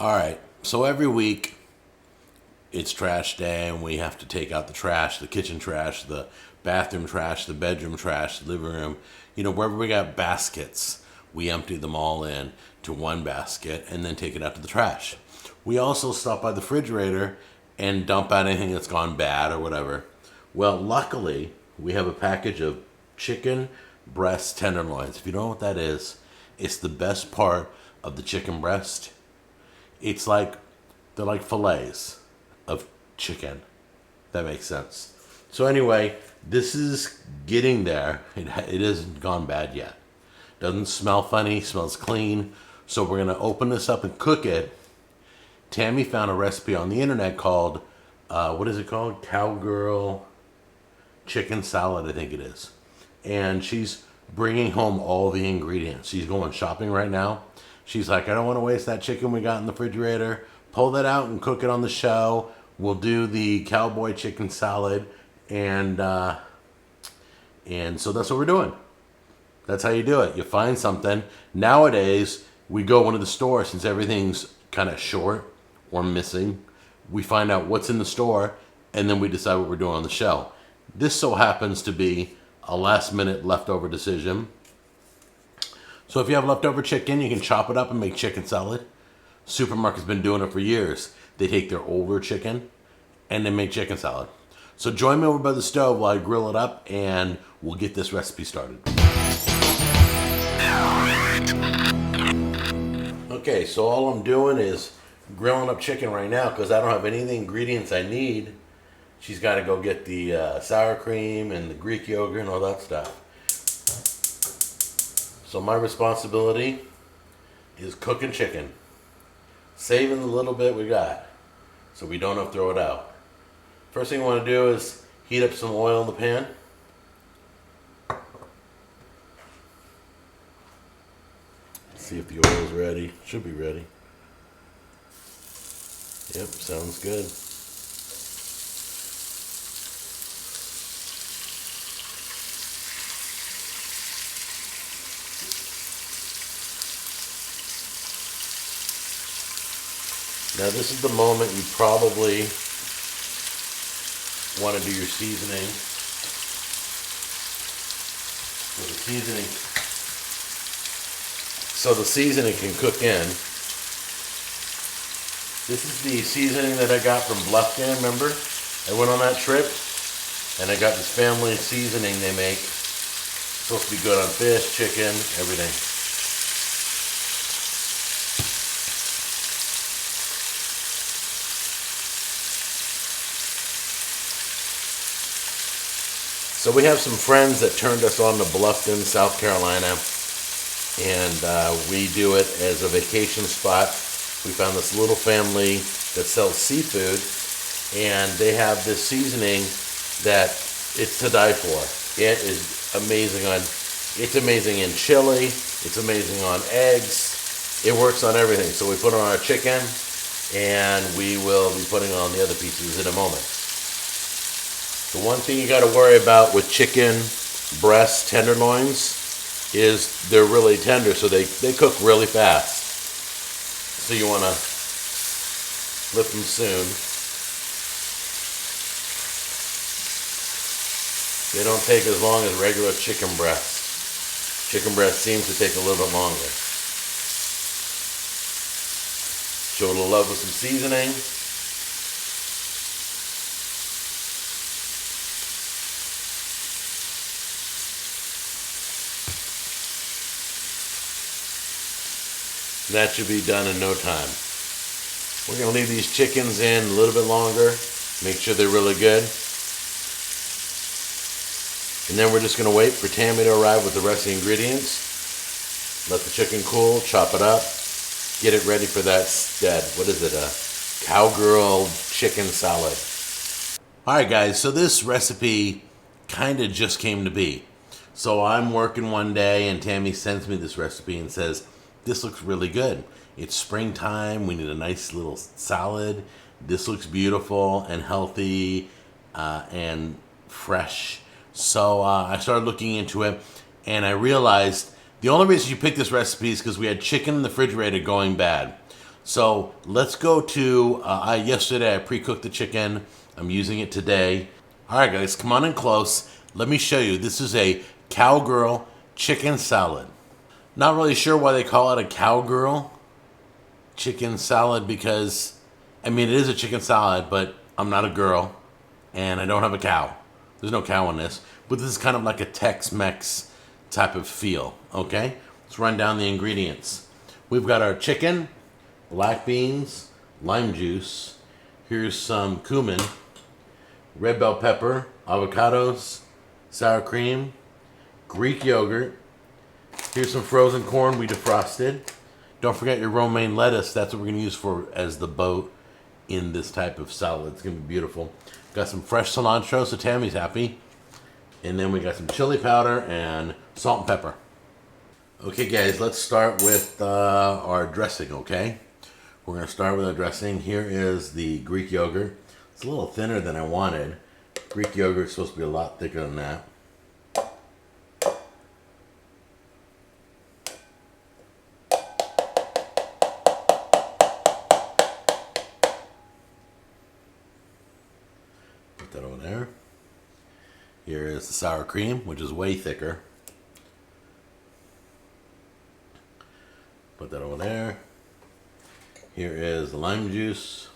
All right. So every week it's trash day, and we have to take out the trash, the kitchen trash, the bathroom trash, the bedroom trash, the living room. Wherever we got baskets, we empty them all in to one basket and then take it out to the trash. We also stop by the refrigerator and dump out anything that's gone bad or whatever. Well, luckily, we have a package of chicken breast tenderloins. If you don't know what that is, it's the best part of the chicken breast. They're like fillets of chicken. That makes sense. So anyway, this is getting there. It hasn't gone bad yet. Doesn't smell funny, smells clean. So we're gonna open this up and cook it. Tammy found a recipe on the internet called, what is it called? Cowgirl chicken salad, I think it is. And she's bringing home all the ingredients. She's going shopping right now. She's like, I don't want to waste that chicken we got in the refrigerator. Pull that out and cook it on the show. We'll do the cowboy chicken salad, and so that's what we're doing. That's how you do it. You find something. Nowadays, we go into the store since everything's kind of short or missing. We find out what's in the store, and then we decide what we're doing on the show. This so happens to be a last-minute leftover decision. So if you have leftover chicken, you can chop it up and make chicken salad. Supermarket's been doing it for years. They take their older chicken and then make chicken salad. So join me over by the stove while I grill it up, and we'll get this recipe started. Okay, so all I'm doing is grilling up chicken right now because I don't have any of the ingredients I need. She's got to go get the sour cream and the Greek yogurt and all that stuff. So my responsibility is cooking chicken, saving the little bit we got so we don't have to throw it out. First thing I want to do is heat up some oil in the pan. See if the oil is ready. Should be ready. Yep, sounds good. Now this is the moment you probably want to do your seasoning. So the seasoning can cook in. This is the seasoning that I got from Bluffton, remember? I went on that trip and I got this family seasoning they make. It's supposed to be good on fish, chicken, everything. So we have some friends that turned us on to Bluffton, South Carolina, and we do it as a vacation spot. We found this little family that sells seafood, and they have this seasoning that it's to die for. It is amazing it's amazing in chili, it's amazing on eggs, it works on everything. So we put it on our chicken, and we will be putting it on the other pieces in a moment. The one thing you got to worry about with chicken breast tenderloins is they're really tender, so they cook really fast. So you want to flip them soon. They don't take as long as regular chicken breast. Chicken breast seems to take a little bit longer. Show a little love with some seasoning. That should be done in no time. We're going to leave these chickens in a little bit longer. Make sure they're really good. And then we're just going to wait for Tammy to arrive with the rest of the ingredients. Let the chicken cool, chop it up, get it ready for that, what is it, a cowgirl chicken salad. Alright guys, so this recipe kind of just came to be. So I'm working one day and Tammy sends me this recipe and says, this looks really good. It's springtime. We need a nice little salad. This looks beautiful and healthy and fresh. So I started looking into it, and I realized the only reason you picked this recipe is because we had chicken in the refrigerator going bad. So let's go to, yesterday I pre-cooked the chicken. I'm using it today. All right, guys, come on in close. Let me show you. This is a Cowgirl chicken salad. Not really sure why they call it a Cowgirl chicken salad because, I mean, it is a chicken salad, but I'm not a girl and I don't have a cow. There's no cow in this, but this is kind of like a Tex-Mex type of feel, okay? Let's run down the ingredients. We've got our chicken, black beans, lime juice. Here's some cumin, red bell pepper, avocados, sour cream, Greek yogurt. Here's some frozen corn we defrosted. Don't forget your romaine lettuce. That's what we're going to use for as the boat in this type of salad. It's going to be beautiful. Got some fresh cilantro, so Tammy's happy. And then we got some chili powder and salt and pepper. Okay, guys, let's start with our dressing, okay? We're going to start with our dressing. Here is the Greek yogurt. It's a little thinner than I wanted. Greek yogurt is supposed to be a lot thicker than that. Put that over there. Here is the sour cream, which is way thicker. Put that over there. Here is the lime juice.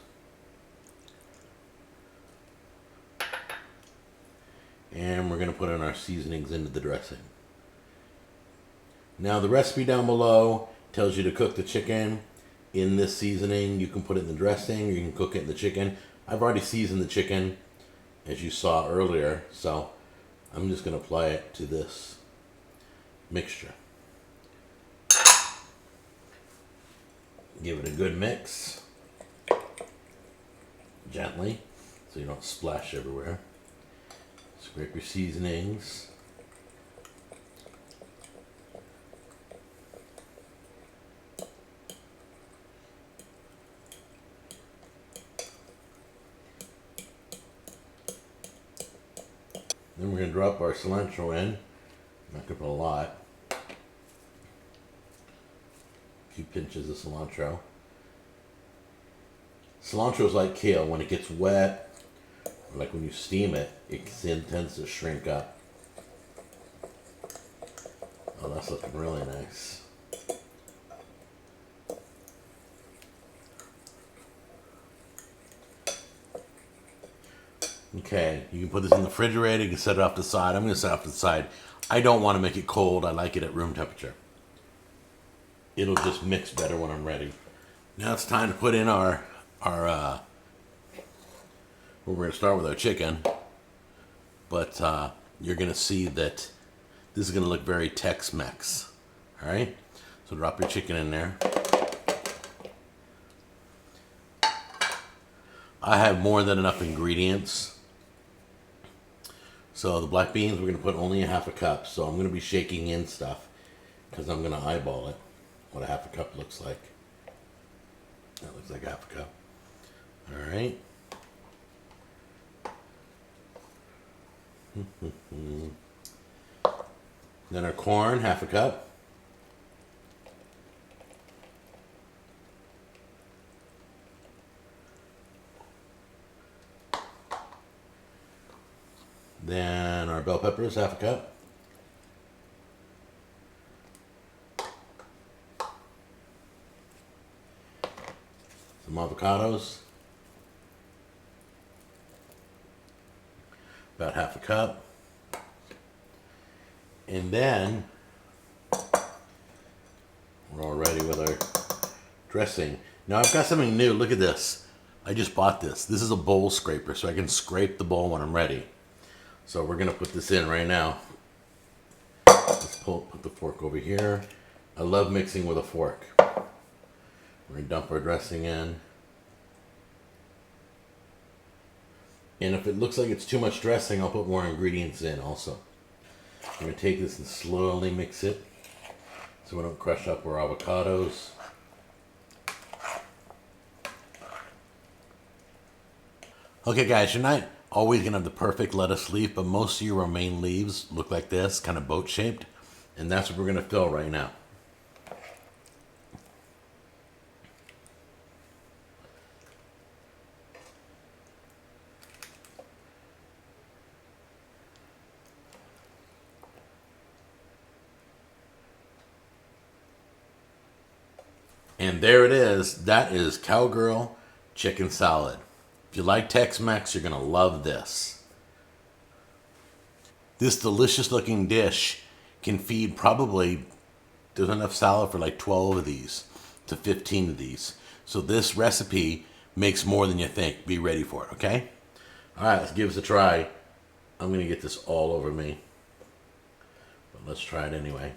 And we're going to put in our seasonings into the dressing. Now the recipe down below tells you to cook the chicken in this seasoning. You can put it in the dressing or you can cook it in the chicken. I've already seasoned the chicken as you saw earlier, so I'm just going to apply it to this mixture. Give it a good mix, gently, so you don't splash everywhere. Scrape your seasonings. Then we're going to drop our cilantro in. I'm not going to put a lot. A few pinches of cilantro. Cilantro is like kale. When it gets wet, or like when you steam it, it tends to shrink up. Oh, that's looking really nice. Okay, you can put this in the refrigerator, you can set it off to the side. I'm going to set it off to the side. I don't want to make it cold. I like it at room temperature. It'll just mix better when I'm ready. Now it's time to put in our well, we're going to start with our chicken. But you're going to see that this is going to look very Tex-Mex. All right? So drop your chicken in there. I have more than enough ingredients. So the black beans, we're going to put only a half a cup. So I'm going to be shaking in stuff because I'm going to eyeball it, what a half a cup looks like. That looks like half a cup. All right. Then our corn, half a cup. Then our bell peppers, half a cup. Some avocados, about half a cup. And then we're all ready with our dressing. Now I've got something new. Look at this. I just bought this. This is a bowl scraper, so I can scrape the bowl when I'm ready. So we're going to put this in right now. Let's put the fork over here. I love mixing with a fork. We're going to dump our dressing in. And if it looks like it's too much dressing, I'll put more ingredients in also. I'm going to take this and slowly mix it so we don't crush up our avocados. Okay guys, you're not always going to have the perfect lettuce leaf, but most of your romaine leaves look like this, kind of boat shaped. And that's what we're going to fill right now. And there it is. That is Cowgirl chicken salad. If you like Tex-Mex, you're going to love this. This delicious looking dish can feed probably, there's enough salad for like 12 of these to 15 of these. So this recipe makes more than you think. Be ready for it, okay? All right, let's give this a try. I'm going to get this all over me. But let's try it anyway.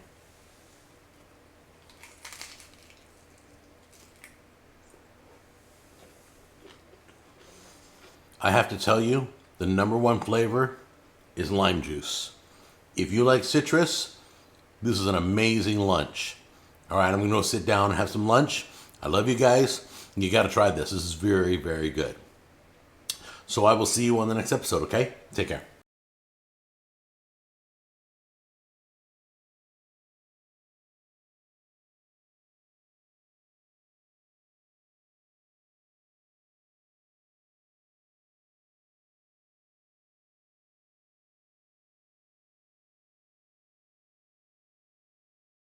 I have to tell you, the number one flavor is lime juice. If you like citrus, this is an amazing lunch. All right, I'm going to go sit down and have some lunch. I love you guys. You got to try this. This is very, very good. So I will see you on the next episode, okay? Take care.